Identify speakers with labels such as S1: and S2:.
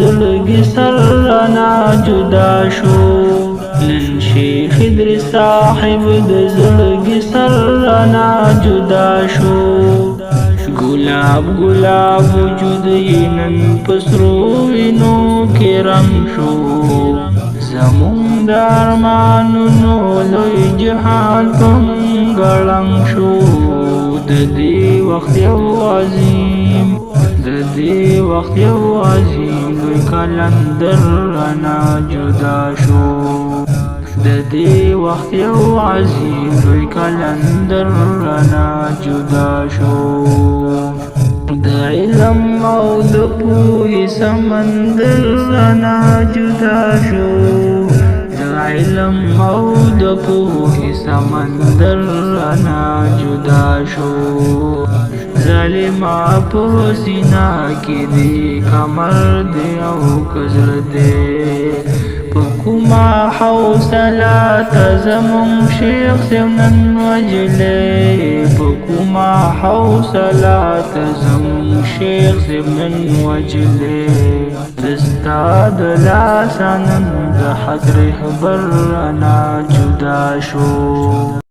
S1: زړګي سر رانا جدا شو نن شیخ ادریس صاحب د زړګي سر رانا جدا شو گلاب گلاب وجود نن پسرو وینو کې رنگ شو زمون دارمانونو لوی جهان پنګړنګ شو د دې وخت یو عظیم د دې وخت یو عظیم لوی کلندر رانا جدا شو د دې وخت یو عظیم لوی کلندر رانا جدا شو د علم او د پوهې سمندر رانا جدا شو د علم او د پوهې سمندر رانا جدا شو ظالما په سینا کې دی کمر دی او کزر دی په کومه حوصله ته زمون شیخ نن وجلې په کومه حوصله ته زمون شیخ نن وجلې دستا د لاسه نن د حق رهبر رانا جدا شو